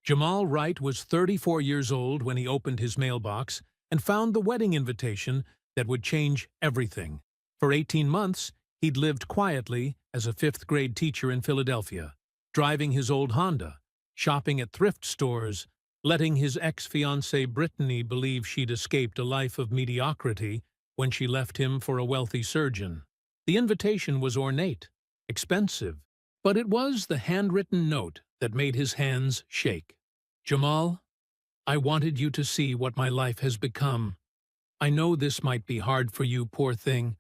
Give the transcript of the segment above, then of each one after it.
Jamal Wright was 34 years old when he opened his mailbox and found the wedding invitation that would change everything. For 18 months, he'd lived quietly as a fifth-grade teacher in Philadelphia, driving his old Honda, shopping at thrift stores, letting his ex-fiancée Brittany believe she'd escaped a life of mediocrity when she left him for a wealthy surgeon. The invitation was ornate, expensive, but it was the handwritten note that made his hands shake. "Jamal, I wanted you to see what my life has become. I know this might be hard for you, poor thing,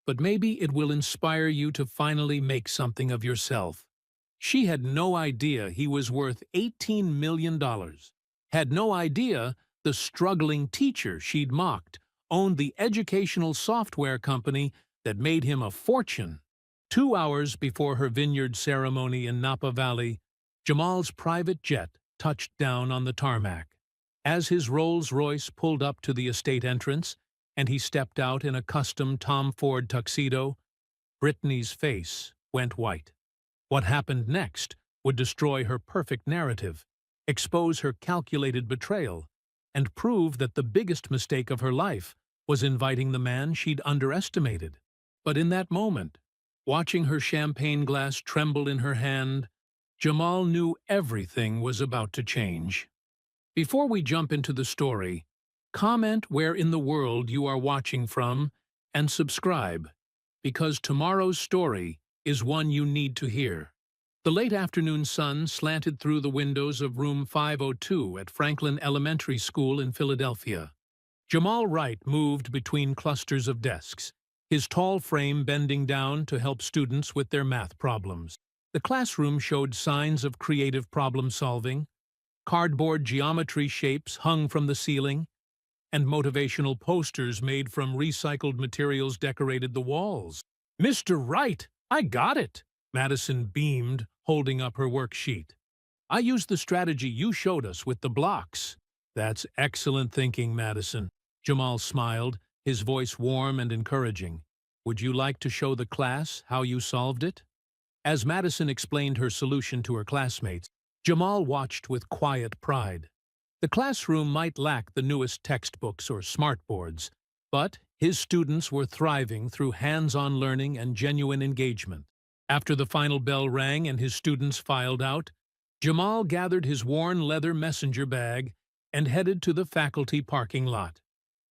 but maybe it will inspire you to finally make something of yourself." She had no idea he was worth $18 million, had no idea the struggling teacher she'd mocked owned the educational software company that made him a fortune. 2 hours before her vineyard ceremony in Napa Valley, Jamal's private jet touched down on the tarmac. As his Rolls-Royce pulled up to the estate entrance, and he stepped out in a custom Tom Ford tuxedo, Brittany's face went white. What happened next would destroy her perfect narrative, expose her calculated betrayal, and prove that the biggest mistake of her life was inviting the man she'd underestimated. But in that moment, watching her champagne glass tremble in her hand, Jamal knew everything was about to change. Before we jump into the story, comment where in the world you are watching from and subscribe, because tomorrow's story is one you need to hear. The late afternoon sun slanted through the windows of room 502 at Franklin Elementary School in Philadelphia. Jamal Wright moved between clusters of desks, his tall frame bending down to help students with their math problems. The classroom showed signs of creative problem-solving. Cardboard geometry shapes hung from the ceiling, and motivational posters made from recycled materials decorated the walls. "Mr. Wright, I got it!" Madison beamed, holding up her worksheet. "I used the strategy you showed us with the blocks." "That's excellent thinking, Madison." Jamal smiled, his voice warm and encouraging. "Would you like to show the class how you solved it?" As Madison explained her solution to her classmates, Jamal watched with quiet pride. The classroom might lack the newest textbooks or smartboards, but his students were thriving through hands-on learning and genuine engagement. After the final bell rang and his students filed out, Jamal gathered his worn leather messenger bag and headed to the faculty parking lot.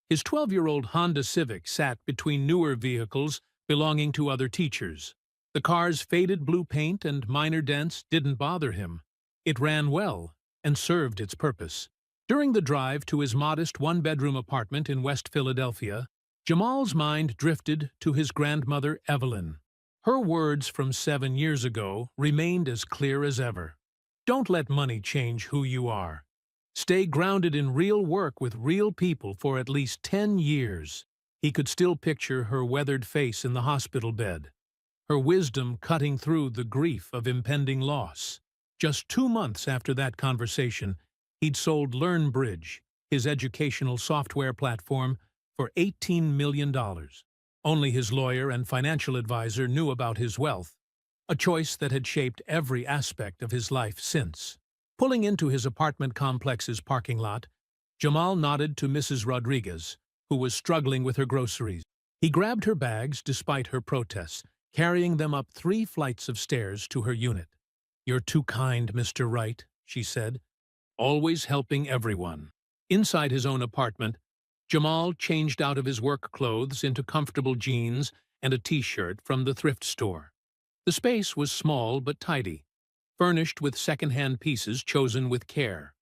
His 12-year-old Honda Civic sat between newer vehicles belonging to other teachers. The car's faded blue paint and minor dents didn't bother him. It ran well and served its purpose. During the drive to his modest one-bedroom apartment in West Philadelphia, Jamal's mind drifted to his grandmother, Evelyn. Her words from 7 years ago remained as clear as ever. "Don't let money change who you are. Stay grounded in real work with real people for at least 10 years. He could still picture her weathered face in the hospital bed, her wisdom cutting through the grief of impending loss. Just 2 months after that conversation, he'd sold LearnBridge, his educational software platform, for $18 million. Only his lawyer and financial advisor knew about his wealth, a choice that had shaped every aspect of his life since. Pulling into his apartment complex's parking lot, Jamal nodded to Mrs. Rodriguez, who was struggling with her groceries. He grabbed her bags despite her protests, carrying them up 3 flights of stairs to her unit. "You're too kind, Mr. Wright," she said, "always helping everyone." Inside his own apartment, Jamal changed out of his work clothes into comfortable jeans and a t-shirt from the thrift store. The space was small but tidy, furnished with second-hand pieces chosen with care.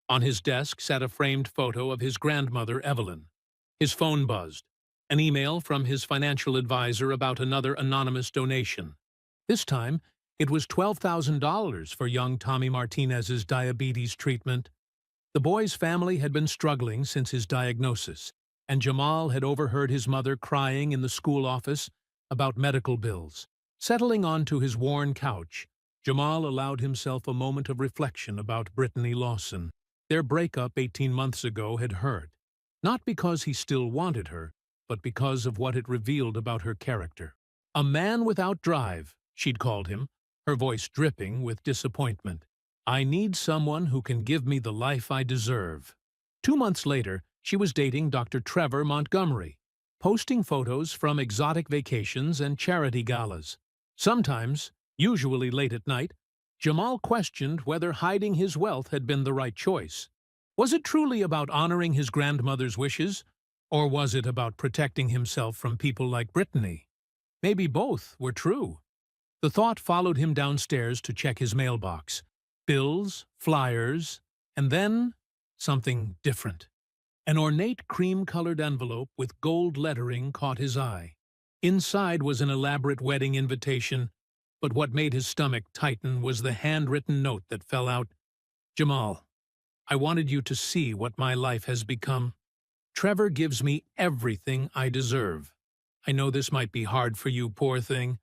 On his desk sat a framed photo of his grandmother, Evelyn. His phone buzzed, an email from his financial advisor about another anonymous donation. This time, it was $12,000 for young Tommy Martinez's diabetes treatment. The boy's family had been struggling since his diagnosis, and Jamal had overheard his mother crying in the school office about medical bills. Settling onto his worn couch, Jamal allowed himself a moment of reflection about Brittany Lawson. Their breakup 18 months ago had hurt, not because he still wanted her, but because of what it revealed about her character. "A man without drive," she'd called him, her voice dripping with disappointment. I need someone who can give me the life I deserve. 2 months later, she was dating Dr. Trevor Montgomery, posting photos from exotic vacations and charity galas. Sometimes, usually late at night, Jamal questioned whether hiding his wealth had been the right choice. Was it truly about honoring his grandmother's wishes, or was it about protecting himself from people like Brittany? Maybe both were true. The thought followed him downstairs to check his mailbox. Bills, flyers, and then something different. An ornate cream-colored envelope with gold lettering caught his eye. Inside was an elaborate wedding invitation, but what made his stomach tighten was the handwritten note that fell out. Jamal, I wanted you to see what my life has become. Trevor gives me everything I deserve. I know this might be hard for you, poor thing,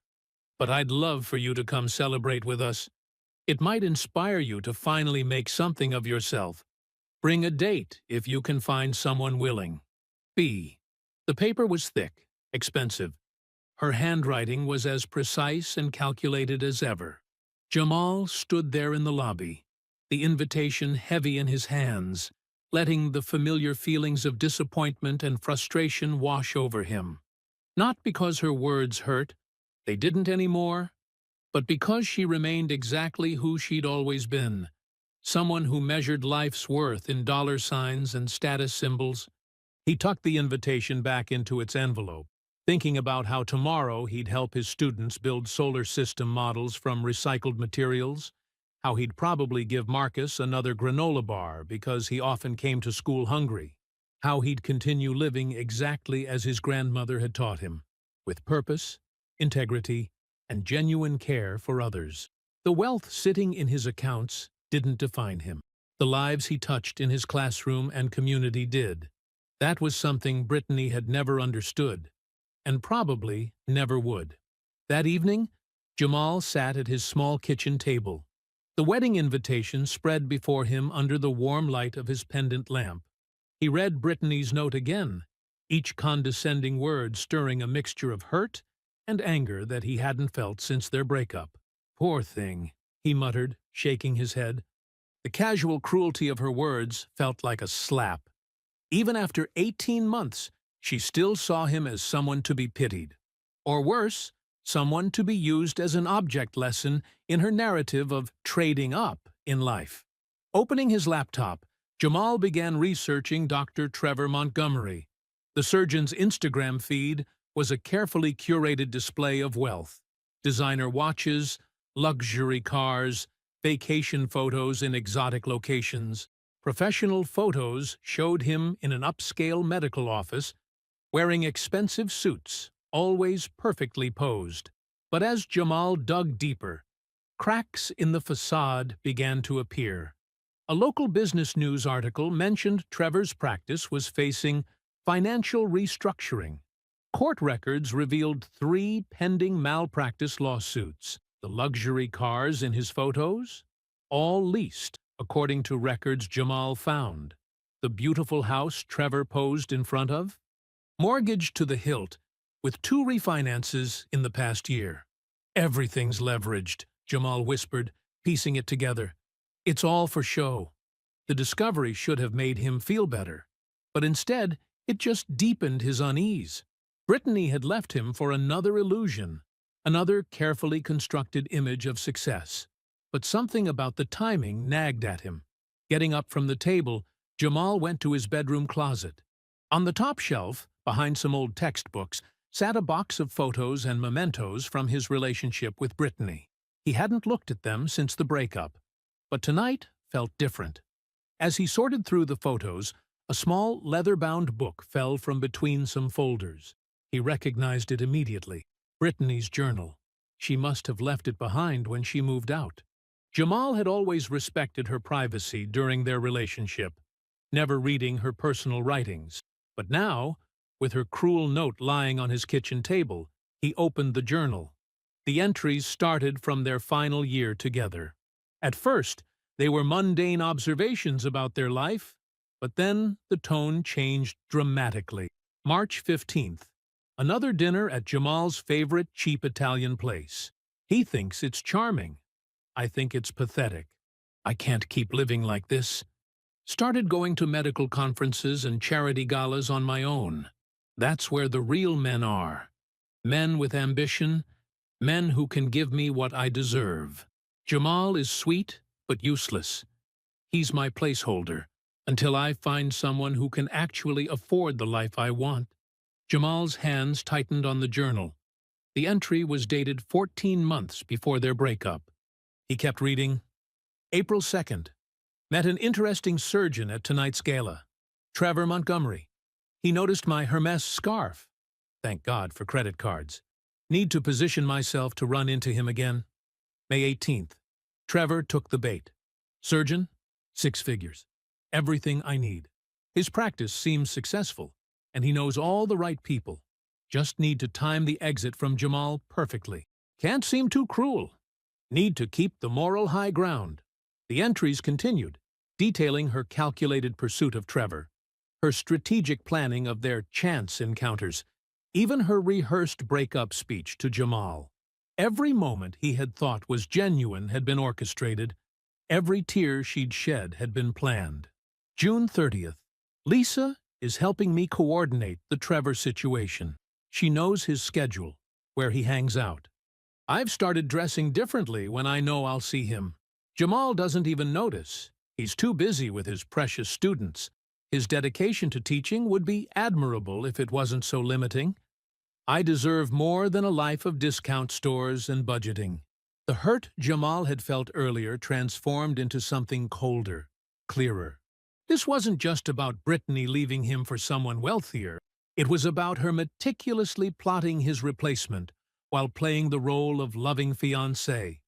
but I'd love for you to come celebrate with us. It might inspire you to finally make something of yourself. Bring a date if you can find someone willing. B. The paper was thick, expensive. Her handwriting was as precise and calculated as ever. Jamal stood there in the lobby, the invitation heavy in his hands, letting the familiar feelings of disappointment and frustration wash over him. Not because her words hurt, they didn't anymore, but because she remained exactly who she'd always been, someone who measured life's worth in dollar signs and status symbols. He tucked the invitation back into its envelope, thinking about how tomorrow he'd help his students build solar system models from recycled materials, how he'd probably give Marcus another granola bar because he often came to school hungry, how he'd continue living exactly as his grandmother had taught him, with purpose, integrity, and genuine care for others. The wealth sitting in his accounts didn't define him. The lives he touched in his classroom and community did. That was something Brittany had never understood, and probably never would. That evening, Jamal sat at his small kitchen table, the wedding invitation spread before him under the warm light of his pendant lamp. He read Brittany's note again, each condescending word stirring a mixture of hurt and anger that he hadn't felt since their breakup. Poor thing, he muttered, shaking his head. The casual cruelty of her words felt like a slap. Even after 18 months, she still saw him as someone to be pitied. Or worse, someone to be used as an object lesson in her narrative of trading up in life. Opening his laptop, Jamal began researching Dr. Trevor Montgomery. The surgeon's Instagram feed was a carefully curated display of wealth. Designer watches, luxury cars, vacation photos in exotic locations. Professional photos showed him in an upscale medical office, wearing expensive suits, always perfectly posed. But as Jamal dug deeper, cracks in the facade began to appear. A local business news article mentioned Trevor's practice was facing financial restructuring. Court records revealed 3 pending malpractice lawsuits. The luxury cars in his photos? All leased, according to records Jamal found. The beautiful house Trevor posed in front of? Mortgaged to the hilt, with 2 refinances in the past year. Everything's leveraged, Jamal whispered, piecing it together. It's all for show. The discovery should have made him feel better, but instead, it just deepened his unease. Brittany had left him for another illusion, another carefully constructed image of success. But something about the timing nagged at him. Getting up from the table, Jamal went to his bedroom closet. On the top shelf, behind some old textbooks, sat a box of photos and mementos from his relationship with Brittany. He hadn't looked at them since the breakup, but tonight felt different. As he sorted through the photos, a small leather-bound book fell from between some folders. He recognized it immediately. Brittany's journal. She must have left it behind when she moved out. Jamal had always respected her privacy during their relationship, never reading her personal writings. But now, with her cruel note lying on his kitchen table, he opened the journal. The entries started from their final year together. At first, they were mundane observations about their life, but then the tone changed dramatically. March 15th. Another dinner at Jamal's favorite cheap Italian place. He thinks it's charming. I think it's pathetic. I can't keep living like this. Started going to medical conferences and charity galas on my own. That's where the real men are. Men with ambition, men who can give me what I deserve. Jamal is sweet, but useless. He's my placeholder, until I find someone who can actually afford the life I want. Jamal's hands tightened on the journal. The entry was dated 14 months before their breakup. He kept reading. April 2nd. Met an interesting surgeon at tonight's gala. Trevor Montgomery. He noticed my Hermes scarf. Thank God for credit cards. Need to position myself to run into him again. May 18th. Trevor took the bait. Surgeon? 6 figures. Everything I need. His practice seems successful, and he knows all the right people. Just need to time the exit from Jamal perfectly. Can't seem too cruel. Need to keep the moral high ground. The entries continued, detailing her calculated pursuit of Trevor, her strategic planning of their chance encounters, even her rehearsed breakup speech to Jamal. Every moment he had thought was genuine had been orchestrated. Every tear she'd shed had been planned. June 30th. Lisa is helping me coordinate the Trevor situation. She knows his schedule, where he hangs out. I've started dressing differently when I know I'll see him. Jamal doesn't even notice. He's too busy with his precious students. His dedication to teaching would be admirable if it wasn't so limiting. I deserve more than a life of discount stores and budgeting. The hurt Jamal had felt earlier transformed into something colder, clearer. This wasn't just about Brittany leaving him for someone wealthier. It was about her meticulously plotting his replacement while playing the role of loving fiancé.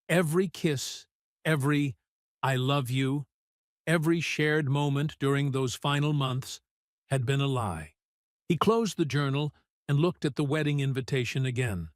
Every kiss, every "I love you," every shared moment during those final months had been a lie. He closed the journal and looked at the wedding invitation again.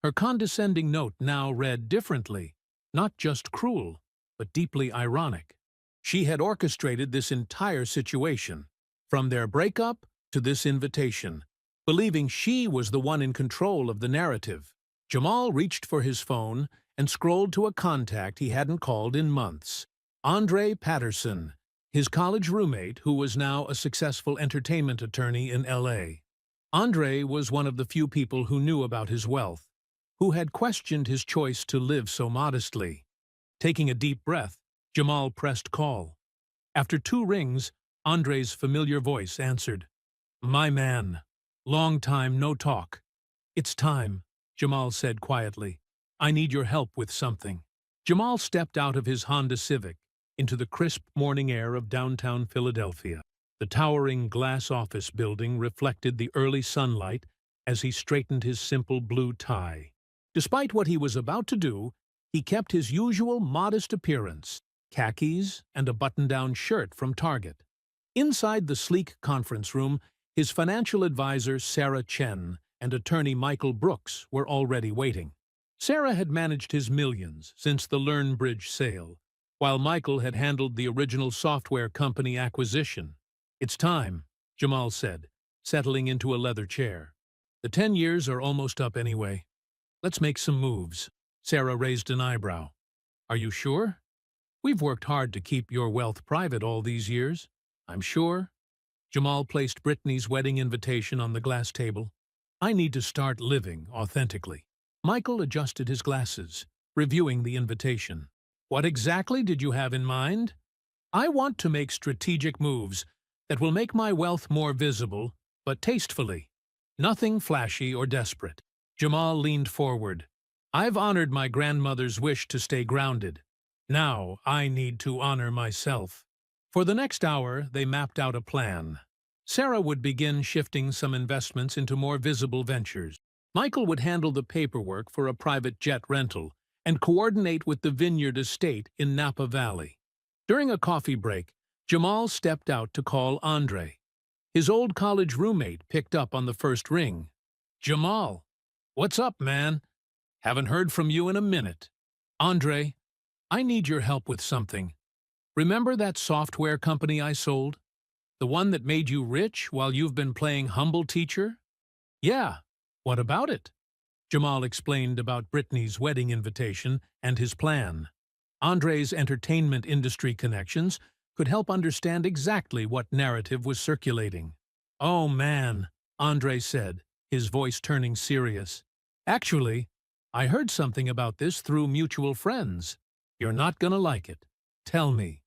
Her condescending note now read differently, not just cruel, but deeply ironic. She had orchestrated this entire situation, from their breakup to this invitation, believing she was the one in control of the narrative. Jamal reached for his phone and scrolled to a contact he hadn't called in months. Andre Patterson, his college roommate who was now a successful entertainment attorney in L.A. Andre was one of the few people who knew about his wealth, who had questioned his choice to live so modestly. Taking a deep breath, Jamal pressed call. After 2 rings, Andre's familiar voice answered. "My man. Long time no talk." "It's time," Jamal said quietly. "I need your help with something." Jamal stepped out of his Honda Civic into the crisp morning air of downtown Philadelphia. The towering glass office building reflected the early sunlight as he straightened his simple blue tie. Despite what he was about to do, he kept his usual modest appearance, khakis and a button-down shirt from Target. Inside the sleek conference room, his financial advisor Sarah Chen and attorney Michael Brooks were already waiting. Sarah had managed his millions since the LearnBridge sale, while Michael had handled the original software company acquisition. "It's time," Jamal said, settling into a leather chair. "The 10 years are almost up anyway. Let's make some moves." Sarah raised an eyebrow. "Are you sure? We've worked hard to keep your wealth private all these years." "I'm sure." Jamal placed Brittany's wedding invitation on the glass table. "I need to start living authentically." Michael adjusted his glasses, reviewing the invitation. "What exactly did you have in mind?" "I want to make strategic moves that will make my wealth more visible, but tastefully. Nothing flashy or desperate." Jamal leaned forward. "I've honored my grandmother's wish to stay grounded. Now I need to honor myself." For the next hour, they mapped out a plan. Sarah would begin shifting some investments into more visible ventures. Michael would handle the paperwork for a private jet rental and coordinate with the Vineyard Estate in Napa Valley. During a coffee break, Jamal stepped out to call Andre. His old college roommate picked up on the first ring. "Jamal, what's up, man? Haven't heard from you in a minute." "Andre, I need your help with something. Remember that software company I sold? The one that made you rich while you've been playing humble teacher?" "Yeah. What about it?" Jamal explained about Brittany's wedding invitation and his plan. Andre's entertainment industry connections could help understand exactly what narrative was circulating. "Oh, man," Andre said, his voice turning serious. "Actually, I heard something about this through mutual friends. You're not gonna like it. Tell me."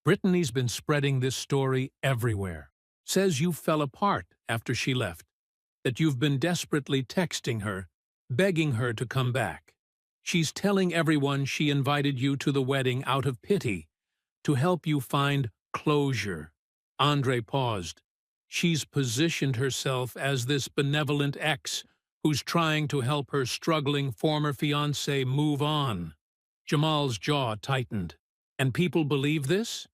"Brittany's been spreading this story everywhere. Says you fell apart after she left, that you've been desperately texting her, begging her to come back. She's telling everyone she invited you to the wedding out of pity, to help you find closure." Andre paused. "She's positioned herself as this benevolent ex who's trying to help her struggling former fiancé move on." Jamal's jaw tightened. "And people believe this?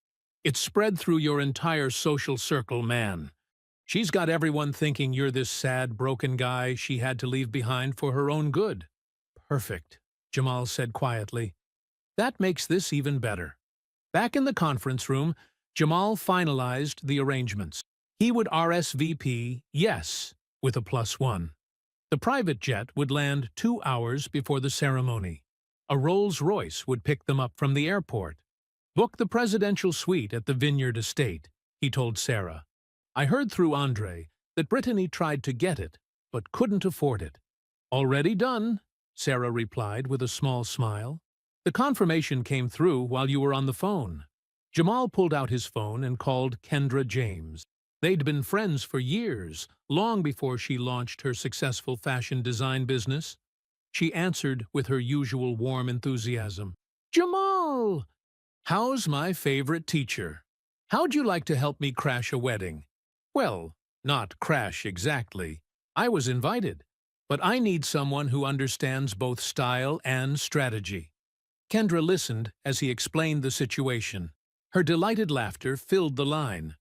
It's spread through your entire social circle, man. She's got everyone thinking you're this sad, broken guy she had to leave behind for her own good." "Perfect," Jamal said quietly. "That makes this even better." Back in the conference room, Jamal finalized the arrangements. He would RSVP yes with a +1. The private jet would land 2 hours before the ceremony. A Rolls-Royce would pick them up from the airport. "Book the presidential suite at the Vineyard Estate," he told Sarah. "I heard through Andre that Brittany tried to get it, but couldn't afford it." "Already done," Sarah replied with a small smile. "The confirmation came through while you were on the phone." Jamal pulled out his phone and called Kendra James. They'd been friends for years, long before she launched her successful fashion design business. She answered with her usual warm enthusiasm. "Jamal! How's my favorite teacher? How'd you like to help me crash a wedding?" "Well, not crash exactly. I was invited. But I need someone who understands both style and strategy." Kendra listened as he explained the situation. Her delighted laughter filled the line.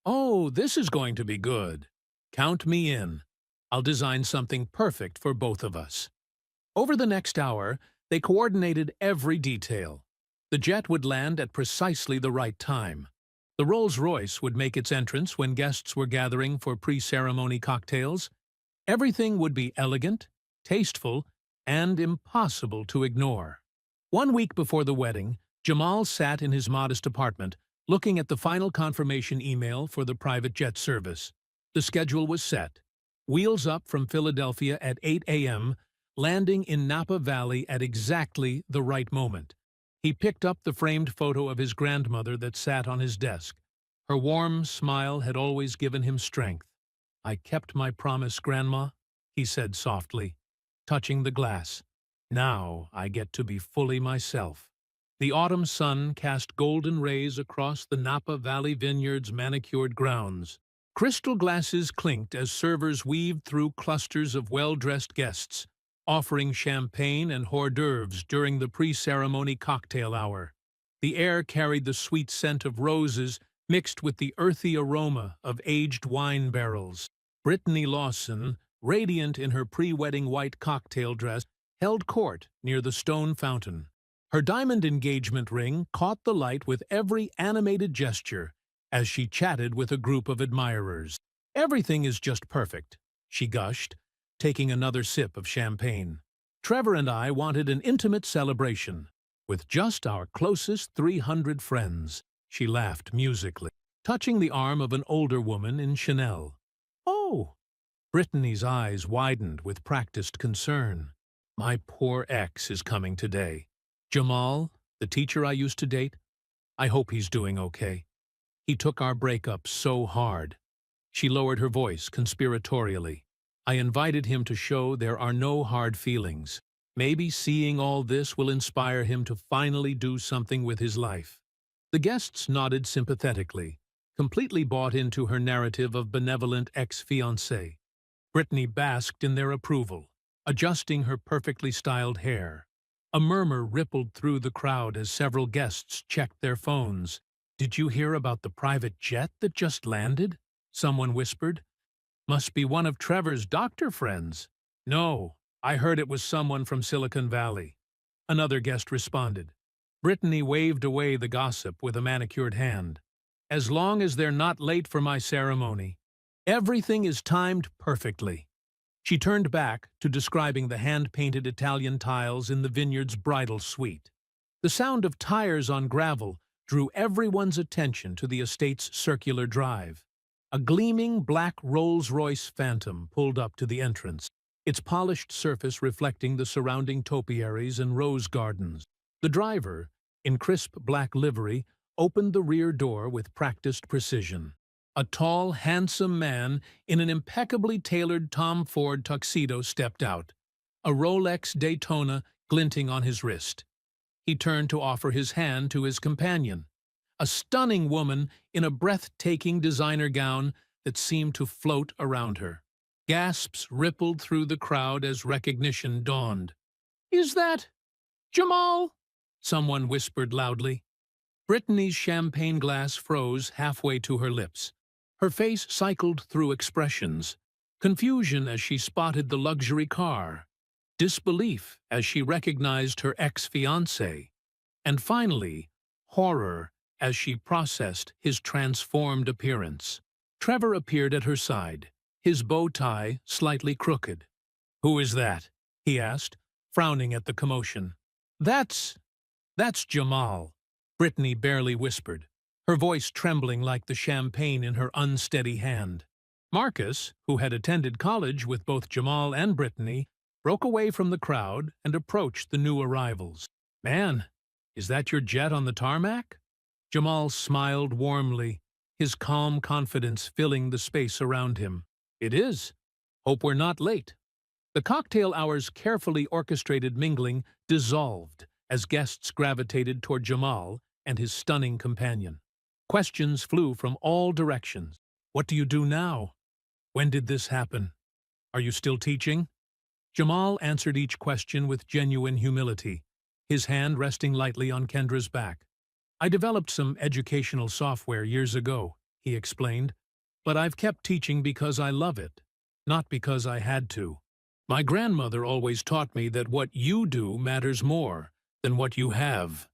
"Oh, this is going to be good. Count me in. I'll design something perfect for both of us." Over the next hour, they coordinated every detail. The jet would land at precisely the right time. The Rolls-Royce would make its entrance when guests were gathering for pre-ceremony cocktails. Everything would be elegant, tasteful, and impossible to ignore. 1 week before the wedding, Jamal sat in his modest apartment, looking at the final confirmation email for the private jet service. The schedule was set. Wheels up from Philadelphia at 8 a.m., landing in Napa Valley at exactly the right moment. He picked up the framed photo of his grandmother that sat on his desk. Her warm smile had always given him strength. "I kept my promise, Grandma," he said softly, touching the glass. "Now I get to be fully myself." The autumn sun cast golden rays across the Napa Valley Vineyard's manicured grounds. Crystal glasses clinked as servers weaved through clusters of well-dressed guests, offering champagne and hors d'oeuvres during the pre-ceremony cocktail hour. The air carried the sweet scent of roses mixed with the earthy aroma of aged wine barrels. Brittany Lawson, radiant in her pre-wedding white cocktail dress, held court near the stone fountain. Her diamond engagement ring caught the light with every animated gesture as she chatted with a group of admirers. "Everything is just perfect," she gushed, taking another sip of champagne. "Trevor and I wanted an intimate celebration, with just our closest 300 friends." She laughed musically, touching the arm of an older woman in Chanel. "Oh!" Brittany's eyes widened with practiced concern. "My poor ex is coming today. Jamal, the teacher I used to date, I hope he's doing okay. He took our breakup so hard." She lowered her voice conspiratorially. "I invited him to show there are no hard feelings. Maybe seeing all this will inspire him to finally do something with his life." The guests nodded sympathetically, completely bought into her narrative of benevolent ex-fiancé. Brittany basked in their approval, adjusting her perfectly styled hair. A murmur rippled through the crowd as several guests checked their phones. "Did you hear about the private jet that just landed?" someone whispered. "Must be one of Trevor's doctor friends." "No, I heard it was someone from Silicon Valley," another guest responded. Brittany waved away the gossip with a manicured hand. "As long as they're not late for my ceremony. Everything is timed perfectly." She turned back to describing the hand-painted Italian tiles in the vineyard's bridal suite. The sound of tires on gravel drew everyone's attention to the estate's circular drive. A gleaming black Rolls-Royce Phantom pulled up to the entrance, its polished surface reflecting the surrounding topiaries and rose gardens. The driver, in crisp black livery, opened the rear door with practiced precision. A tall, handsome man in an impeccably tailored Tom Ford tuxedo stepped out, a Rolex Daytona glinting on his wrist. He turned to offer his hand to his companion, a stunning woman in a breathtaking designer gown that seemed to float around her. Gasps rippled through the crowd as recognition dawned. "Is that Jamal?" someone whispered loudly. Brittany's champagne glass froze halfway to her lips. Her face cycled through expressions: confusion as she spotted the luxury car, disbelief as she recognized her ex-fiancé, and finally, horror as she processed his transformed appearance. Trevor appeared at her side, his bow tie slightly crooked. "Who is that?" he asked, frowning at the commotion. That's Jamal," Brittany barely whispered, her voice trembling like the champagne in her unsteady hand. Marcus, who had attended college with both Jamal and Brittany, broke away from the crowd and approached the new arrivals. "Man, is that your jet on the tarmac?" Jamal smiled warmly, his calm confidence filling the space around him. "It is. Hope we're not late." The cocktail hour's carefully orchestrated mingling dissolved as guests gravitated toward Jamal and his stunning companion. Questions flew from all directions. "What do you do now? When did this happen? Are you still teaching?" Jamal answered each question with genuine humility, his hand resting lightly on Kendra's back. "I developed some educational software years ago," he explained, "but I've kept teaching because I love it, not because I had to. My grandmother always taught me that what you do matters more than what you have."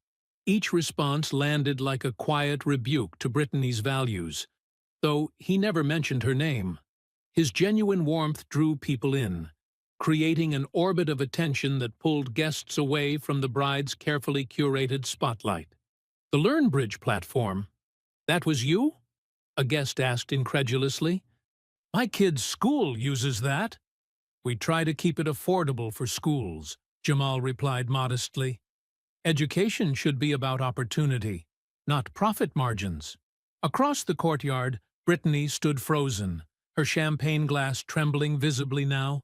Each response landed like a quiet rebuke to Brittany's values, though he never mentioned her name. His genuine warmth drew people in, creating an orbit of attention that pulled guests away from the bride's carefully curated spotlight. "The LearnBridge platform? That was you?" a guest asked incredulously. "My kid's school uses that." "We try to keep it affordable for schools," Jamal replied modestly. "Education should be about opportunity, not profit margins." Across the courtyard, Brittany stood frozen, her champagne glass trembling visibly now.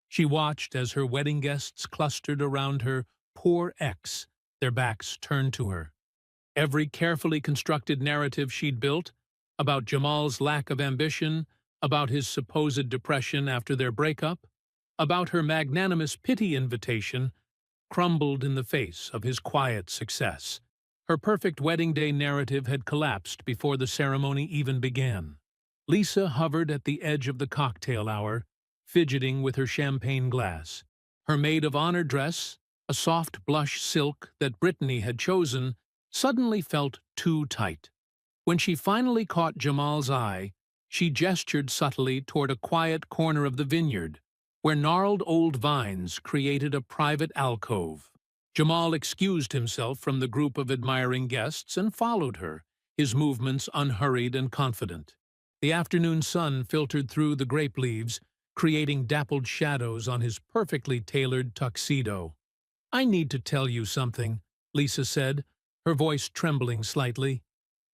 She watched as her wedding guests clustered around her poor ex, their backs turned to her. Every carefully constructed narrative she'd built, about Jamal's lack of ambition, about his supposed depression after their breakup, about her magnanimous pity invitation, crumbled in the face of his quiet success. Her perfect wedding day narrative had collapsed before the ceremony even began. Lisa hovered at the edge of the cocktail hour, fidgeting with her champagne glass. Her maid-of-honor dress, a soft blush silk that Brittany had chosen, suddenly felt too tight. When she finally caught Jamal's eye, she gestured subtly toward a quiet corner of the vineyard, where gnarled old vines created a private alcove. Jamal excused himself from the group of admiring guests and followed her, his movements unhurried and confident. The afternoon sun filtered through the grape leaves, creating dappled shadows on his perfectly tailored tuxedo. "I need to tell you something," Lisa said, her voice trembling slightly.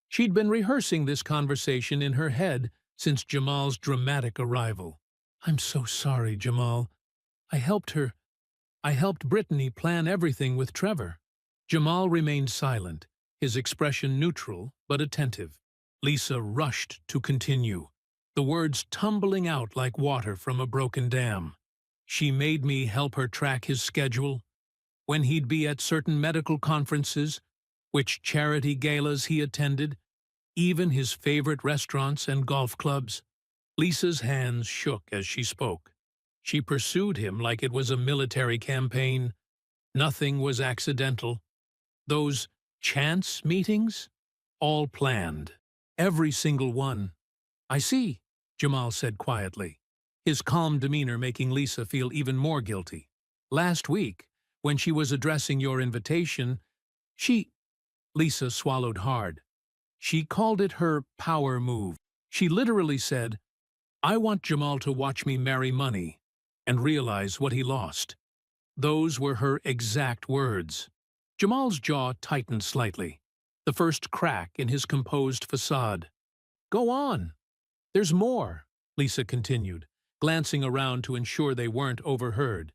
She'd been rehearsing this conversation in her head since Jamal's dramatic arrival. "I'm so sorry, Jamal. I helped Brittany plan everything with Trevor." Jamal remained silent, his expression neutral but attentive. Lisa rushed to continue, the words tumbling out like water from a broken dam. "She made me help her track his schedule, when he'd be at certain medical conferences, which charity galas he attended, even his favorite restaurants and golf clubs." Lisa's hands shook as she spoke. She pursued him like it was a military campaign. Nothing was accidental. Those chance meetings? All planned. Every single one. "I see," Jamal said quietly, his calm demeanor making Lisa feel even more guilty. "Last week, when she was addressing your invitation, She, Lisa swallowed hard. She called it her power move. She literally said, I want Jamal to watch me marry money and realize what he lost. Those were her exact words. Jamal's jaw tightened slightly, the first crack in his composed facade. Go on. There's more, Lisa continued, glancing around to ensure they weren't overheard.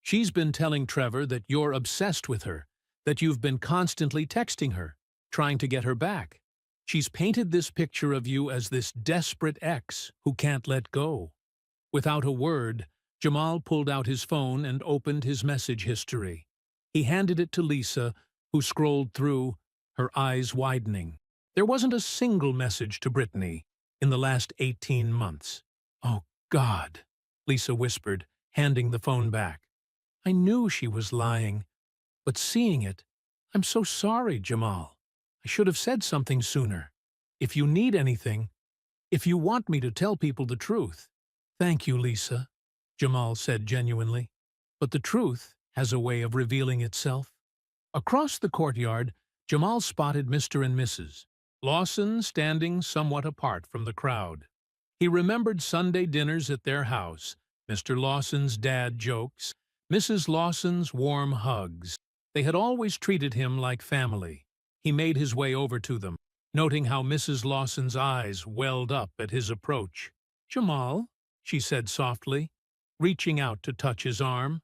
She's been telling Trevor that you're obsessed with her, that you've been constantly texting her, trying to get her back. She's painted this picture of you as this desperate ex who can't let go. Without a word, Jamal pulled out his phone and opened his message history. He handed it to Lisa, who scrolled through, her eyes widening. There wasn't a single message to Brittany in the last 18 months. Oh, God, Lisa whispered, handing the phone back. I knew she was lying, but seeing it, I'm so sorry, Jamal. I should have said something sooner. If you need anything, if you want me to tell people the truth. Thank you, Lisa, Jamal said genuinely. But the truth has a way of revealing itself. Across the courtyard, Jamal spotted Mr. and Mrs. Lawson standing somewhat apart from the crowd. He remembered Sunday dinners at their house, Mr. Lawson's dad jokes, Mrs. Lawson's warm hugs. They had always treated him like family. He made his way over to them, noting how Mrs. Lawson's eyes welled up at his approach. Jamal, she said softly, reaching out to touch his arm.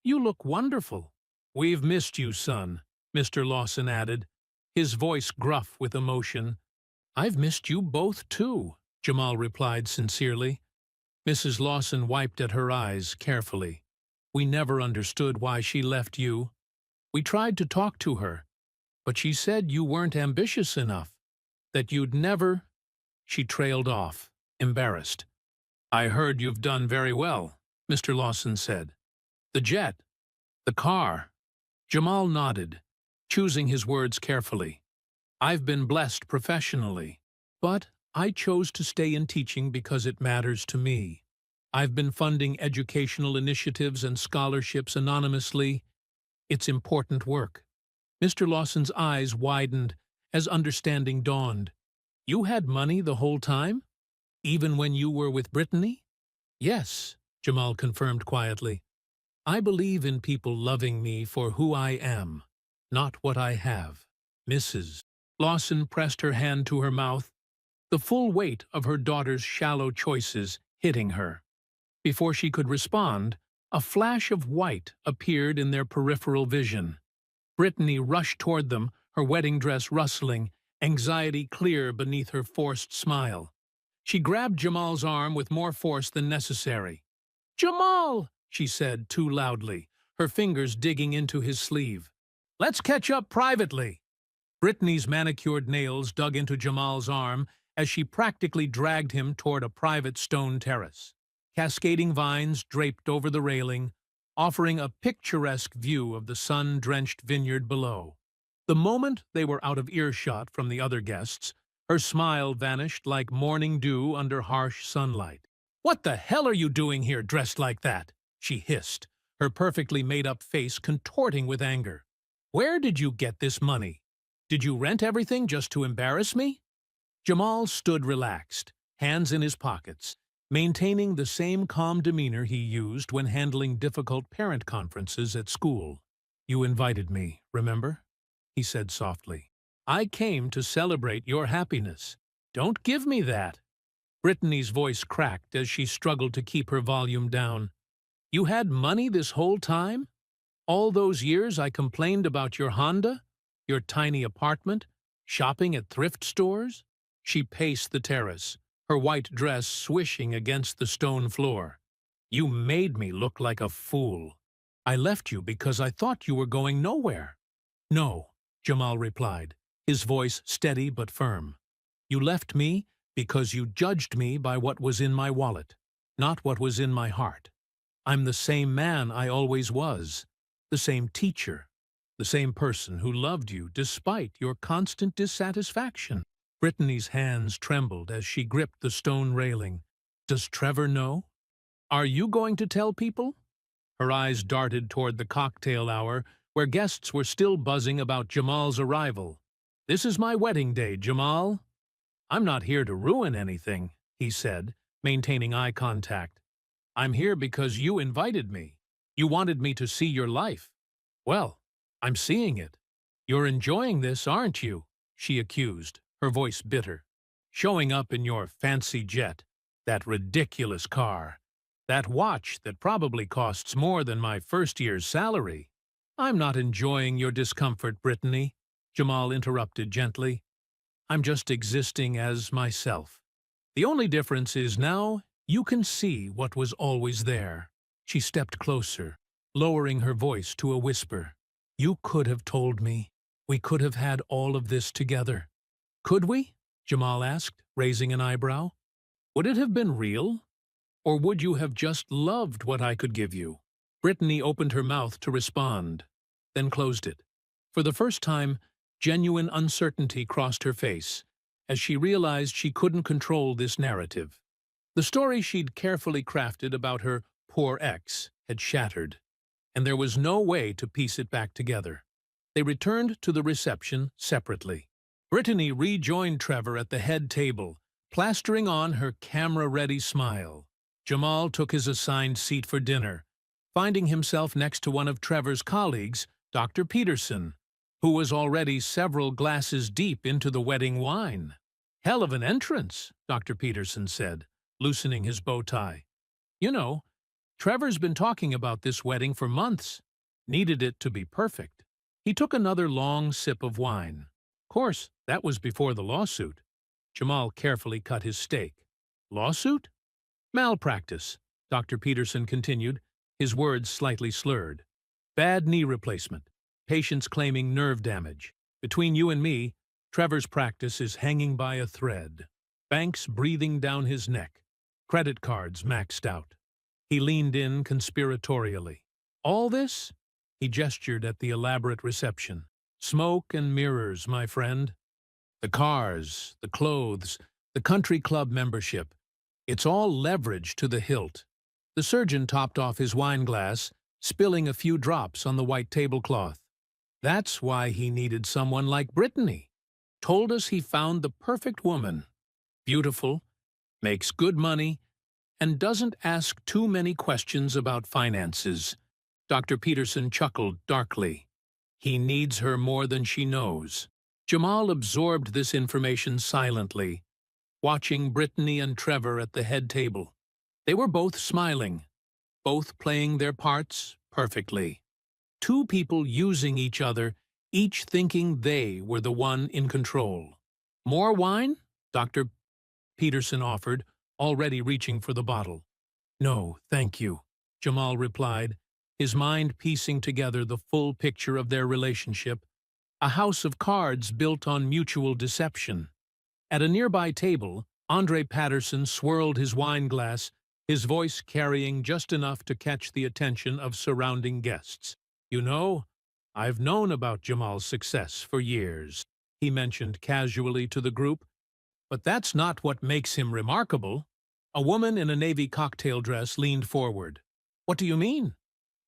You look wonderful. We've missed you, son, Mr. Lawson added, his voice gruff with emotion. I've missed you both, too, Jamal replied sincerely. Mrs. Lawson wiped at her eyes carefully. We never understood why she left you. We tried to talk to her, but she said you weren't ambitious enough, that you'd never... She trailed off, embarrassed. I heard you've done very well, Mr. Lawson said. The jet, the car. Jamal nodded, choosing his words carefully. I've been blessed professionally, but I chose to stay in teaching because it matters to me. I've been funding educational initiatives and scholarships anonymously. It's important work. Mr. Lawson's eyes widened as understanding dawned. You had money the whole time? Even when you were with Brittany? Yes, Jamal confirmed quietly. I believe in people loving me for who I am, not what I have. Mrs. Lawson pressed her hand to her mouth, the full weight of her daughter's shallow choices hitting her. Before she could respond, a flash of white appeared in their peripheral vision. Brittany rushed toward them, her wedding dress rustling, anxiety clear beneath her forced smile. She grabbed Jamal's arm with more force than necessary. Jamal, she said too loudly, her fingers digging into his sleeve. Let's catch up privately. Brittany's manicured nails dug into Jamal's arm as she practically dragged him toward a private stone terrace. Cascading vines draped over the railing, offering a picturesque view of the sun-drenched vineyard below. The moment they were out of earshot from the other guests, her smile vanished like morning dew under harsh sunlight. What the hell are you doing here dressed like that? She hissed, her perfectly made-up face contorting with anger. Where did you get this money? Did you rent everything just to embarrass me? Jamal stood relaxed, hands in his pockets, maintaining the same calm demeanor he used when handling difficult parent conferences at school. You invited me, remember? He said softly. I came to celebrate your happiness. Don't give me that. Brittany's voice cracked as she struggled to keep her volume down. You had money this whole time? All those years I complained about your Honda, your tiny apartment, shopping at thrift stores? She paced the terrace, her white dress swishing against the stone floor. You made me look like a fool. I left you because I thought you were going nowhere. No, Jamal replied, his voice steady but firm. You left me because you judged me by what was in my wallet, not what was in my heart. I'm the same man I always was, the same teacher, the same person who loved you despite your constant dissatisfaction. Brittany's hands trembled as she gripped the stone railing. Does Trevor know? Are you going to tell people? Her eyes darted toward the cocktail hour where guests were still buzzing about Jamal's arrival. "This is my wedding day, Jamal." "I'm not here to ruin anything," he said, maintaining eye contact. "I'm here because you invited me. You wanted me to see your life. Well, I'm seeing it. You're enjoying this, aren't you?" she accused, her voice bitter. "Showing up in your fancy jet, that ridiculous car, that watch that probably costs more than my first year's salary." "I'm not enjoying your discomfort, Brittany," Jamal interrupted gently. "I'm just existing as myself. The only difference is now you can see what was always there." She stepped closer, lowering her voice to a whisper. "You could have told me. We could have had all of this together." "Could we?" Jamal asked, raising an eyebrow. "Would it have been real? Or would you have just loved what I could give you?" Brittany opened her mouth to respond, then closed it. For the first time, genuine uncertainty crossed her face, as she realized she couldn't control this narrative. The story she'd carefully crafted about her poor ex had shattered, and there was no way to piece it back together. They returned to the reception separately. Brittany rejoined Trevor at the head table, plastering on her camera-ready smile. Jamal took his assigned seat for dinner, finding himself next to one of Trevor's colleagues, Dr. Peterson, who was already several glasses deep into the wedding wine. "Hell of an entrance," Dr. Peterson said, loosening his bow tie. "You know, Trevor's been talking about this wedding for months. Needed it to be perfect." He took another long sip of wine. Of course, that was before the lawsuit. Jamal carefully cut his steak. "Lawsuit?" "Malpractice," Dr. Peterson continued, his words slightly slurred. "Bad knee replacement. Patients claiming nerve damage. Between you and me, Trevor's practice is hanging by a thread. Banks breathing down his neck. Credit cards maxed out." He leaned in conspiratorially. "All this?" He gestured at the elaborate reception. "Smoke and mirrors, my friend. The cars, the clothes, the country club membership. It's all leverage to the hilt." The surgeon topped off his wine glass, spilling a few drops on the white tablecloth. "That's why he needed someone like Brittany. Told us he found the perfect woman. Beautiful, makes good money, and doesn't ask too many questions about finances." Dr. Peterson chuckled darkly. "He needs her more than she knows." Jamal absorbed this information silently, watching Brittany and Trevor at the head table. They were both smiling, both playing their parts perfectly. Two people using each other, each thinking they were the one in control. "More wine?" Dr. Peterson offered, already reaching for the bottle. "No, thank you," Jamal replied, his mind piecing together the full picture of their relationship, a house of cards built on mutual deception. At a nearby table, Andre Patterson swirled his wine glass, his voice carrying just enough to catch the attention of surrounding guests. "You know, I've known about Jamal's success for years," he mentioned casually to the group. "But that's not what makes him remarkable." A woman in a navy cocktail dress leaned forward. "What do you mean?"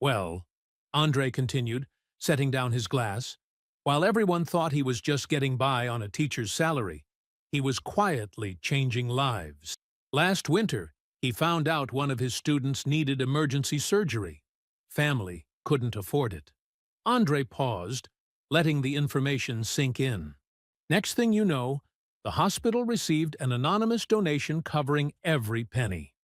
"Well," Andre continued, setting down his glass, "while everyone thought he was just getting by on a teacher's salary, he was quietly changing lives. Last winter, he found out one of his students needed emergency surgery. Family couldn't afford it." Andre paused, letting the information sink in. "Next thing you know, the hospital received an anonymous donation covering every penny."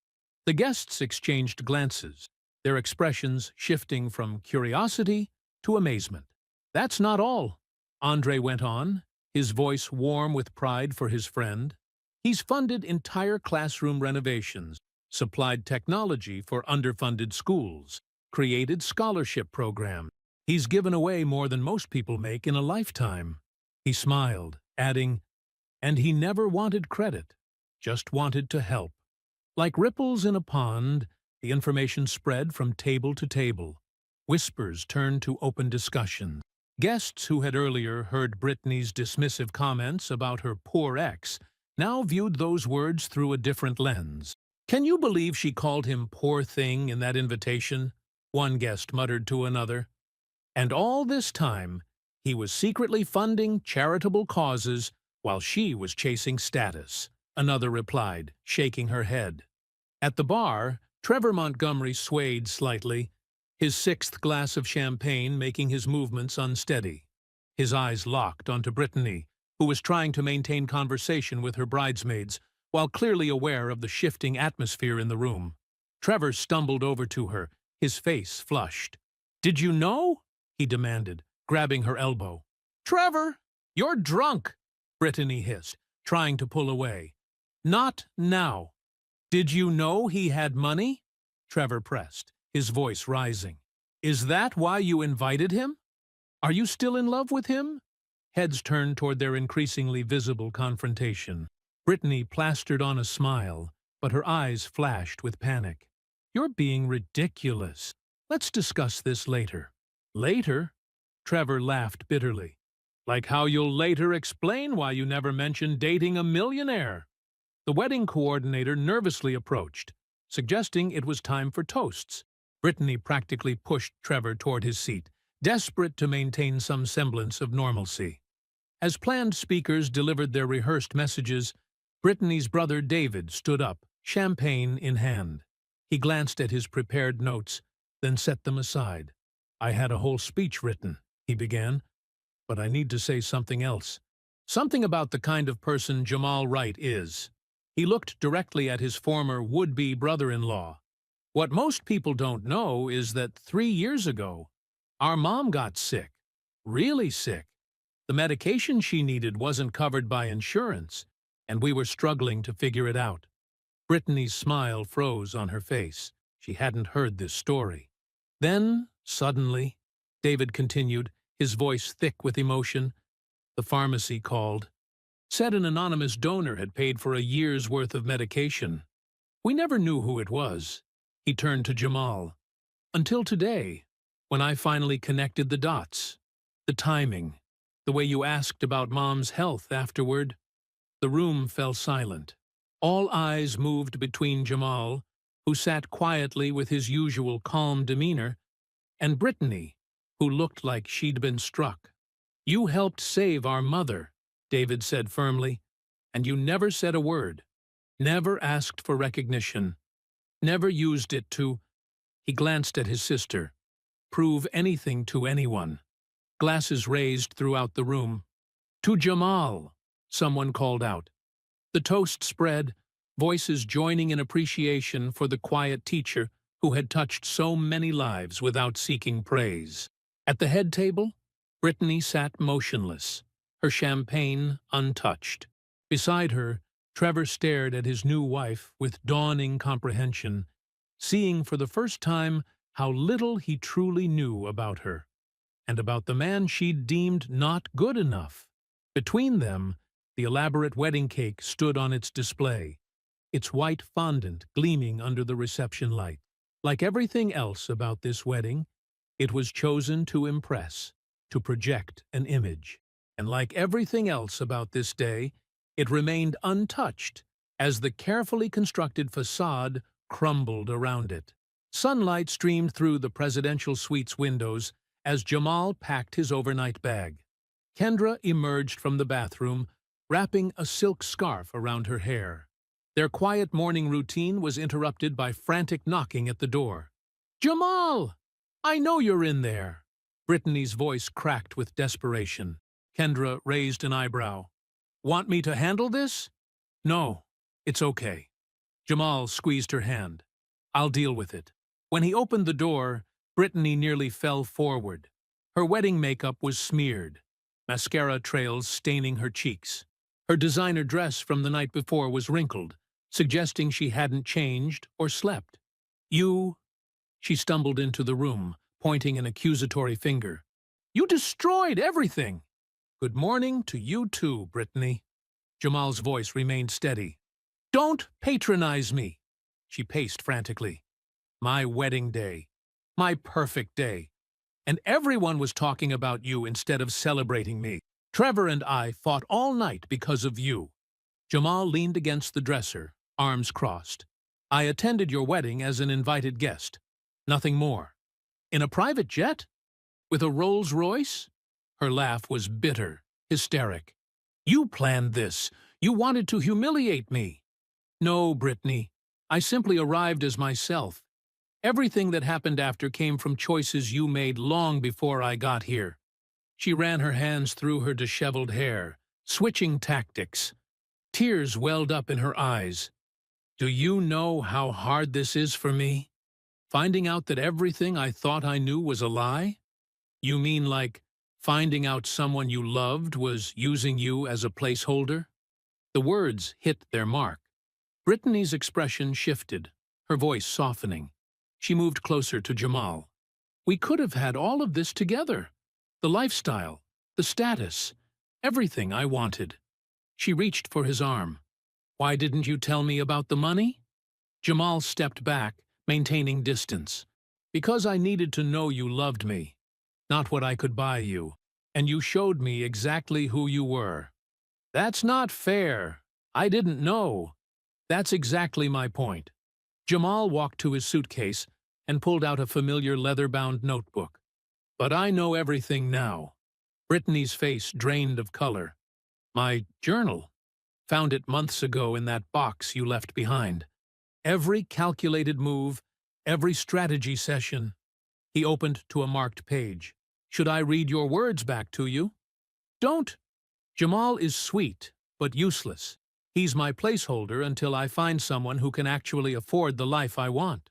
The guests exchanged glances, their expressions shifting from curiosity to amazement. "That's not all," Andre went on, his voice warm with pride for his friend. "He's funded entire classroom renovations, supplied technology for underfunded schools, created scholarship programs. He's given away more than most people make in a lifetime." He smiled, adding, "And he never wanted credit, just wanted to help." Like ripples in a pond, the information spread from table to table. Whispers turned to open discussions. Guests who had earlier heard Brittany's dismissive comments about her poor ex now viewed those words through a different lens. "Can you believe she called him poor thing in that invitation?" one guest muttered to another. And all this time, he was secretly funding charitable causes while she was chasing status, another replied, shaking her head. At the bar, Trevor Montgomery swayed slightly, his sixth glass of champagne making his movements unsteady. His eyes locked onto Brittany, who was trying to maintain conversation with her bridesmaids while clearly aware of the shifting atmosphere in the room. Trevor stumbled over to her, his face flushed. "Did you know?" he demanded, grabbing her elbow. "Trevor, you're drunk," Brittany hissed, trying to pull away. "Not now." "Did you know he had money?" Trevor pressed, his voice rising. "Is that why you invited him? Are you still in love with him?" Heads turned toward their increasingly visible confrontation. Brittany plastered on a smile, but her eyes flashed with panic. "You're being ridiculous. Let's discuss this later." "Later?" Trevor laughed bitterly. "Like how you'll later explain why you never mentioned dating a millionaire." The wedding coordinator nervously approached, suggesting it was time for toasts. Brittany practically pushed Trevor toward his seat, desperate to maintain some semblance of normalcy. As planned speakers delivered their rehearsed messages, Brittany's brother David stood up, champagne in hand. He glanced at his prepared notes, then set them aside. "I had a whole speech written," he began, "but I need to say something else. Something about the kind of person Jamal Wright is." He looked directly at his former would-be brother-in-law. "What most people don't know is that 3 years ago, our mom got sick. Really sick. The medication she needed wasn't covered by insurance, and we were struggling to figure it out." Brittany's smile froze on her face. She hadn't heard this story. "Then, suddenly," David continued, his voice thick with emotion, "the pharmacy called. Said an anonymous donor had paid for a year's worth of medication. We never knew who it was." He turned to Jamal. "Until today, when I finally connected the dots. The timing, the way you asked about Mom's health afterward." The room fell silent. All eyes moved between Jamal, who sat quietly with his usual calm demeanor, and Brittany, who looked like she'd been struck. "You helped save our mother," David said firmly, "and you never said a word, never asked for recognition, never used it to—" He glanced at his sister. "Prove anything to anyone." Glasses raised throughout the room. "To Jamal," someone called out. The toast spread, voices joining in appreciation for the quiet teacher who had touched so many lives without seeking praise. At the head table, Brittany sat motionless, her champagne untouched. Beside her, Trevor stared at his new wife with dawning comprehension, seeing for the first time how little he truly knew about her, and about the man she'd deemed not good enough. Between them, the elaborate wedding cake stood on its display, its white fondant gleaming under the reception light. Like everything else about this wedding, it was chosen to impress, to project an image. And like everything else about this day, it remained untouched as the carefully constructed facade crumbled around it. Sunlight streamed through the presidential suite's windows as Jamal packed his overnight bag. Kendra emerged from the bathroom, wrapping a silk scarf around her hair. Their quiet morning routine was interrupted by frantic knocking at the door. "Jamal! I know you're in there!" Brittany's voice cracked with desperation. Kendra raised an eyebrow. "Want me to handle this?" "No, it's okay." Jamal squeezed her hand. "I'll deal with it." When he opened the door, Brittany nearly fell forward. Her wedding makeup was smeared, mascara trails staining her cheeks. Her designer dress from the night before was wrinkled, suggesting she hadn't changed or slept. "You—" She stumbled into the room, pointing an accusatory finger. "You destroyed everything!" "Good morning to you too, Brittany." Jamal's voice remained steady. "Don't patronize me!" She paced frantically. "My wedding day. My perfect day. And everyone was talking about you instead of celebrating me. Trevor and I fought all night because of you." Jamal leaned against the dresser, arms crossed. "I attended your wedding as an invited guest. Nothing more." "In a private jet?" With a Rolls-Royce? Her laugh was bitter, hysteric. You planned this. You wanted to humiliate me. No, Brittany. I simply arrived as myself. Everything that happened after came from choices you made long before I got here. She ran her hands through her disheveled hair, switching tactics. Tears welled up in her eyes. Do you know how hard this is for me? Finding out that everything I thought I knew was a lie? You mean like finding out someone you loved was using you as a placeholder? The words hit their mark. Brittany's expression shifted, her voice softening. She moved closer to Jamal. We could have had all of this together. The lifestyle, the status, everything I wanted. She reached for his arm. Why didn't you tell me about the money? Jamal stepped back, maintaining distance. Because I needed to know you loved me, not what I could buy you, and you showed me exactly who you were. That's not fair. I didn't know. That's exactly my point. Jamal walked to his suitcase and pulled out a familiar leather-bound notebook. But I know everything now. Brittany's face drained of color. My journal. Found it months ago in that box you left behind. Every calculated move, every strategy session. He opened to a marked page. Should I read your words back to you? Don't. Jamal is sweet, but useless. He's my placeholder until I find someone who can actually afford the life I want.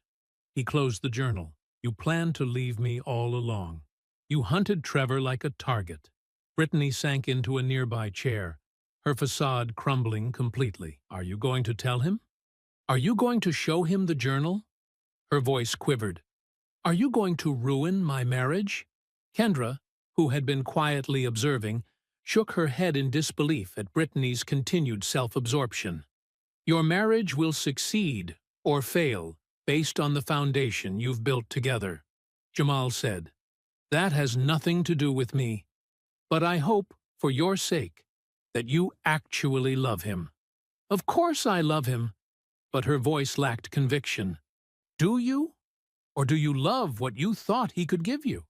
He closed the journal. You planned to leave me all along. You hunted Trevor like a target. Brittany sank into a nearby chair, her facade crumbling completely. Are you going to tell him? Are you going to show him the journal? Her voice quivered. Are you going to ruin my marriage? Kendra, who had been quietly observing, shook her head in disbelief at Brittany's continued self-absorption. Your marriage will succeed or fail based on the foundation you've built together, Jamal said. That has nothing to do with me. But I hope, for your sake, that you actually love him. Of course I love him. But her voice lacked conviction. Do you? Or do you love what you thought he could give you?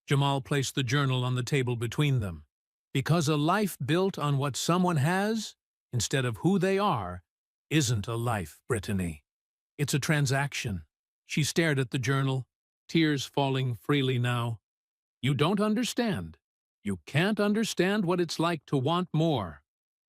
Jamal placed the journal on the table between them. Because a life built on what someone has, instead of who they are, isn't a life, Brittany. It's a transaction. She stared at the journal, tears falling freely now. You don't understand. You can't understand what it's like to want more.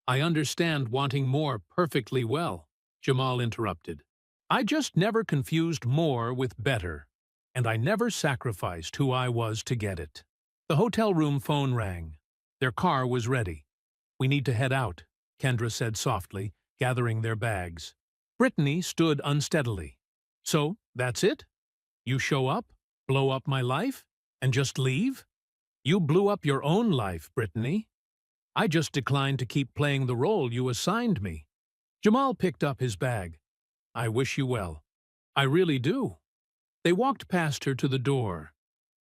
I understand wanting more perfectly well, Jamal interrupted. I just never confused more with better, and I never sacrificed who I was to get it. The hotel room phone rang. Their car was ready. We need to head out, Kendra said softly, gathering their bags. Brittany stood unsteadily. So, that's it? You show up, blow up my life, and just leave? You blew up your own life, Brittany. I just declined to keep playing the role you assigned me. Jamal picked up his bag. I wish you well. I really do. They walked past her to the door.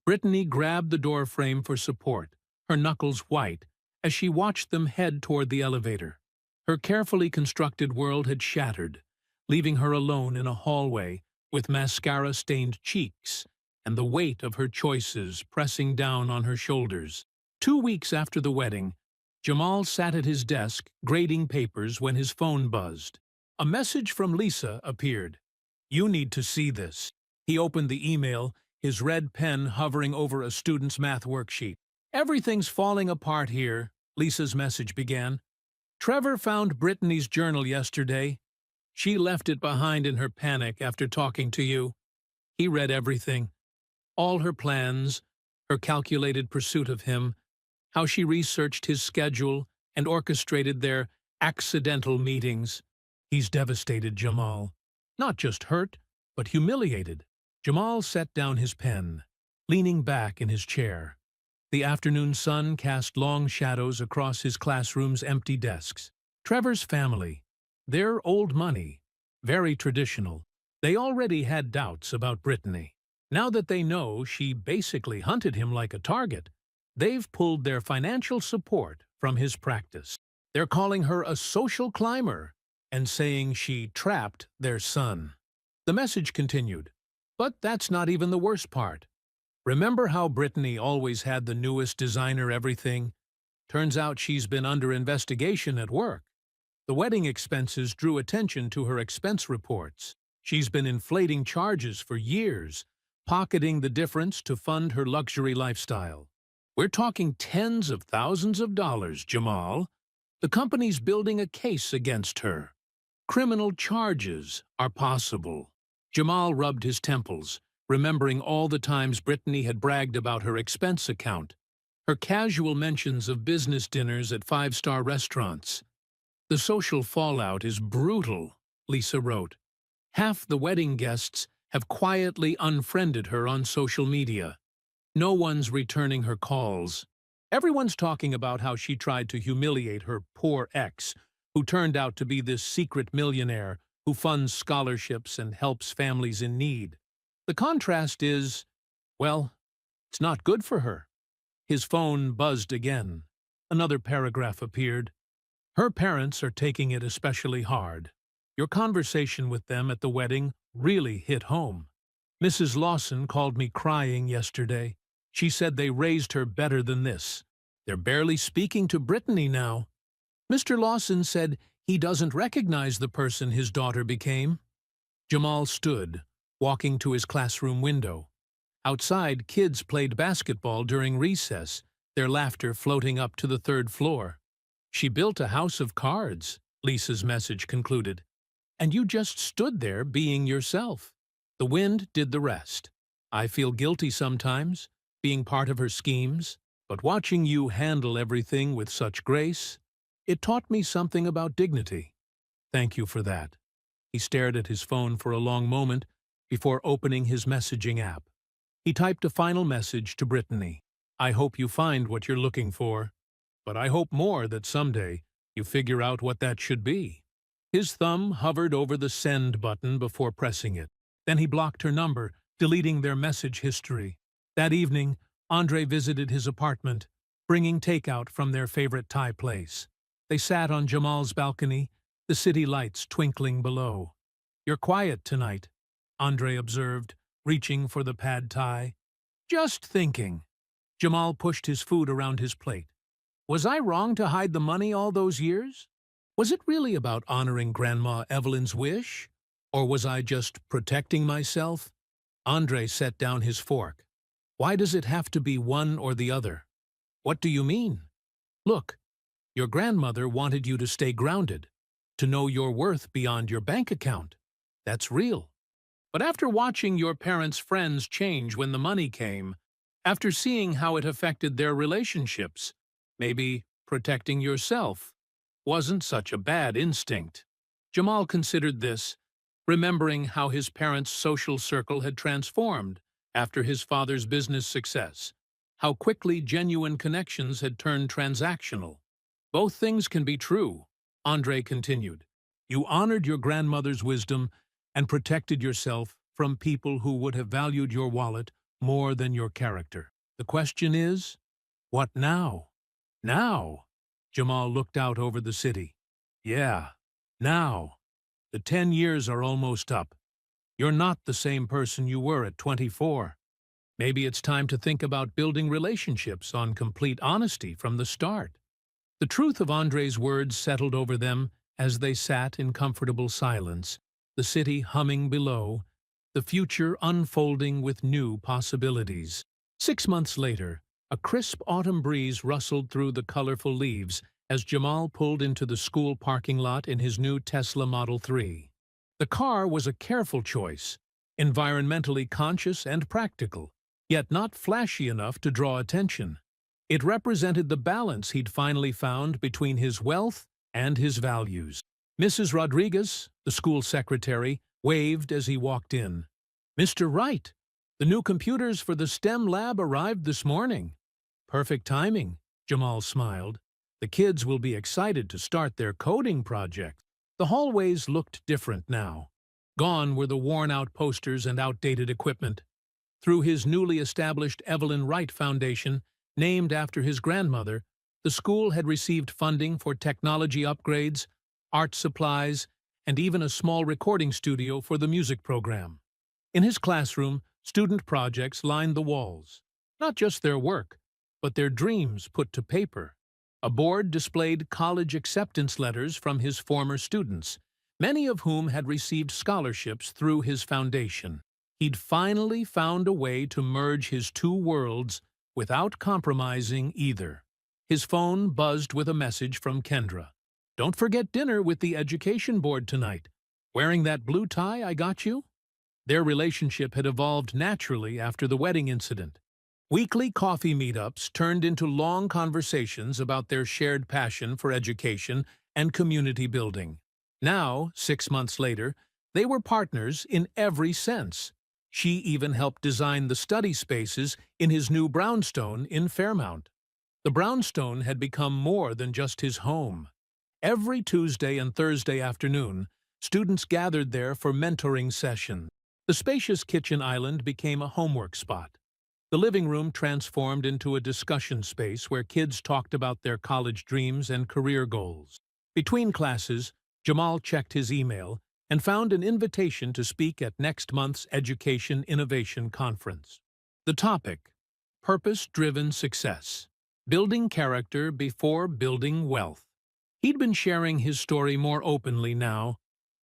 Brittany grabbed the door frame for support, her knuckles white, as she watched them head toward the elevator. Her carefully constructed world had shattered, leaving her alone in a hallway with mascara-stained cheeks and the weight of her choices pressing down on her shoulders. 2 weeks after the wedding, Jamal sat at his desk grading papers when his phone buzzed. A message from Lisa appeared. You need to see this. He opened the email, his red pen hovering over a student's math worksheet. Everything's falling apart here, Lisa's message began. Trevor found Brittany's journal yesterday. She left it behind in her panic after talking to you. He read everything. All her plans, her calculated pursuit of him, how she researched his schedule and orchestrated their accidental meetings. He's devastated, Jamal. Not just hurt, but humiliated. Jamal set down his pen, leaning back in his chair. The afternoon sun cast long shadows across his classroom's empty desks. Trevor's family, their old money, very traditional. They already had doubts about Brittany. Now that they know she basically hunted him like a target, they've pulled their financial support from his practice. They're calling her a social climber and saying she trapped their son. The message continued. But that's not even the worst part. Remember how Brittany always had the newest designer everything? Turns out she's been under investigation at work. The wedding expenses drew attention to her expense reports. She's been inflating charges for years, pocketing the difference to fund her luxury lifestyle. We're talking tens of thousands of dollars, Jamal. The company's building a case against her. Criminal charges are possible. Jamal rubbed his temples, remembering all the times Brittany had bragged about her expense account, her casual mentions of business dinners at five-star restaurants. The social fallout is brutal, Lisa wrote. Half the wedding guests have quietly unfriended her on social media. No one's returning her calls. Everyone's talking about how she tried to humiliate her poor ex, who turned out to be this secret millionaire who funds scholarships and helps families in need. The contrast is, well, it's not good for her. His phone buzzed again. Another paragraph appeared. Her parents are taking it especially hard. Your conversation with them at the wedding really hit home. Mrs. Lawson called me crying yesterday. She said they raised her better than this. They're barely speaking to Brittany now. Mr. Lawson said he doesn't recognize the person his daughter became. Jamal stood, walking to his classroom window. Outside, kids played basketball during recess, their laughter floating up to the third floor. She built a house of cards, Lisa's message concluded. And you just stood there being yourself. The wind did the rest. I feel guilty sometimes, being part of her schemes, but watching you handle everything with such grace, it taught me something about dignity. Thank you for that. He stared at his phone for a long moment before opening his messaging app. He typed a final message to Brittany. I hope you find what you're looking for, but I hope more that someday you figure out what that should be. His thumb hovered over the send button before pressing it. Then he blocked her number, deleting their message history. That evening, Andre visited his apartment, bringing takeout from their favorite Thai place. They sat on Jamal's balcony, the city lights twinkling below. You're quiet tonight, Andre observed, reaching for the pad thai. Just thinking. Jamal pushed his food around his plate. Was I wrong to hide the money all those years? Was it really about honoring Grandma Evelyn's wish? Or was I just protecting myself? Andre set down his fork. Why does it have to be one or the other? What do you mean? Look, your grandmother wanted you to stay grounded, to know your worth beyond your bank account. That's real. But after watching your parents' friends change when the money came, after seeing how it affected their relationships, maybe protecting yourself wasn't such a bad instinct. Jamal considered this, remembering how his parents' social circle had transformed after his father's business success, how quickly genuine connections had turned transactional. Both things can be true, Andre continued. You honored your grandmother's wisdom and protected yourself from people who would have valued your wallet more than your character. The question is, what now? Now? Jamal looked out over the city. Yeah, now. The 10 years are almost up. You're not the same person you were at 24. Maybe it's time to think about building relationships on complete honesty from the start. The truth of Andre's words settled over them as they sat in comfortable silence, the city humming below, the future unfolding with new possibilities. 6 months later, a crisp autumn breeze rustled through the colorful leaves as Jamal pulled into the school parking lot in his new Tesla Model 3. The car was a careful choice, environmentally conscious and practical, yet not flashy enough to draw attention. It represented the balance he'd finally found between his wealth and his values. Mrs. Rodriguez, the school secretary, waved as he walked in. Mr. Wright, the new computers for the STEM lab arrived this morning. Perfect timing, Jamal smiled. The kids will be excited to start their coding project. The hallways looked different now. Gone were the worn-out posters and outdated equipment. Through his newly established Evelyn Wright Foundation, named after his grandmother, the school had received funding for technology upgrades, art supplies, and even a small recording studio for the music program. In his classroom, Student projects lined the walls. Not just their work, but their dreams put to paper. A board displayed college acceptance letters from his former students, many of whom had received scholarships through his foundation. He'd finally found a way to merge his two worlds without compromising either. His phone buzzed with a message from Kendra. "Don't forget dinner with the education board tonight. Wearing that blue tie I got you?" Their relationship had evolved naturally after the wedding incident. Weekly coffee meetups turned into long conversations about their shared passion for education and community building. Now, 6 months later, they were partners in every sense. She even helped design the study spaces in his new brownstone in Fairmount. The brownstone had become more than just his home. Every Tuesday and Thursday afternoon, students gathered there for mentoring sessions. The spacious kitchen island became a homework spot. The living room transformed into a discussion space where kids talked about their college dreams and career goals. Between classes, Jamal checked his email and found an invitation to speak at next month's Education Innovation Conference. The topic: Purpose-Driven Success, Building Character Before Building Wealth. He'd been sharing his story more openly now,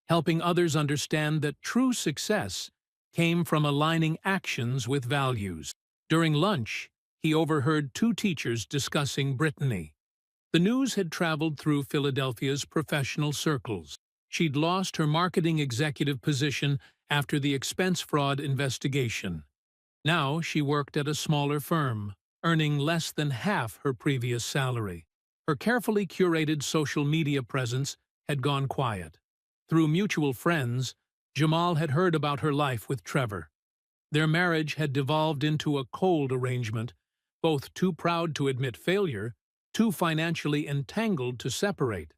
helping others understand that true success came from aligning actions with values. During lunch, he overheard two teachers discussing Brittany. The news had traveled through Philadelphia's professional circles. She'd lost her marketing executive position after the expense fraud investigation. Now she worked at a smaller firm, earning less than half her previous salary. Her carefully curated social media presence had gone quiet. Through mutual friends, Jamal had heard about her life with Trevor. Their marriage had devolved into a cold arrangement, both too proud to admit failure, too financially entangled to separate.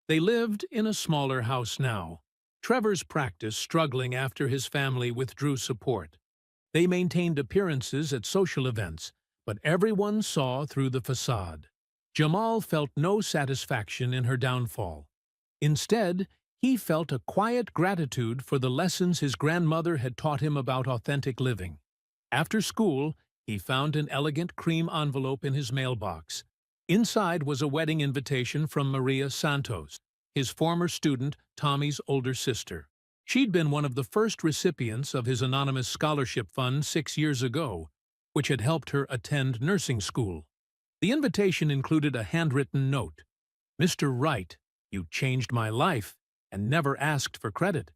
They lived in a smaller house now, Trevor's practice struggling after his family withdrew support. They maintained appearances at social events, but everyone saw through the facade. Jamal felt no satisfaction in her downfall. Instead, he felt a quiet gratitude for the lessons his grandmother had taught him about authentic living. After school, he found an elegant cream envelope in his mailbox. Inside was a wedding invitation from Maria Santos, his former student, Tommy's older sister. She'd been one of the first recipients of his anonymous scholarship fund 6 years ago, which had helped her attend nursing school. The invitation included a handwritten note. "Mr. Wright, you changed my life and never asked for credit.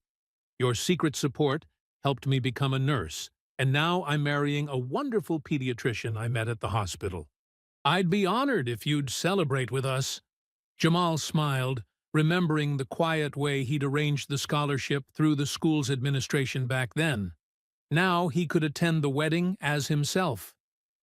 Your secret support helped me become a nurse, and now I'm marrying a wonderful pediatrician I met at the hospital. I'd be honored if you'd celebrate with us." Jamal smiled, remembering the quiet way he'd arranged the scholarship through the school's administration back then. Now he could attend the wedding as himself.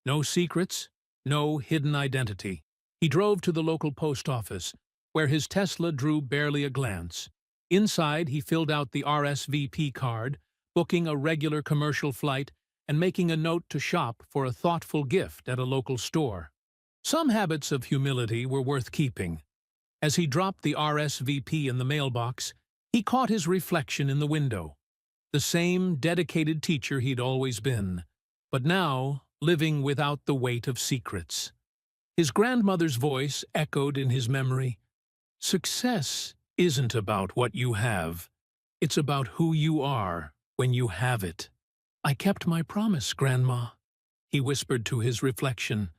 No secrets, no hidden identity. He drove to the local post office, where his Tesla drew barely a glance. Inside, he filled out the RSVP card, booking a regular commercial flight and making a note to shop for a thoughtful gift at a local store. Some habits of humility were worth keeping. As he dropped the RSVP in the mailbox, he caught his reflection in the window. The same dedicated teacher he'd always been, but now living without the weight of secrets. His grandmother's voice echoed in his memory. "Success isn't about what you have. It's about who you are when you have it." "I kept my promise, Grandma," he whispered to his reflection.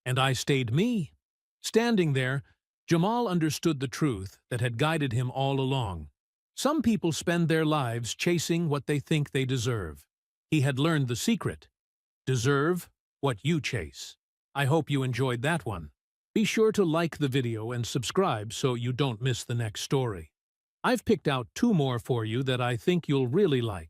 "And I stayed me." Standing there, Jamal understood the truth that had guided him all along. Some people spend their lives chasing what they think they deserve. He had learned the secret. Deserve what you chase. I hope you enjoyed that one. Be sure to like the video and subscribe so you don't miss the next story. I've picked out 2 more for you that I think you'll really like.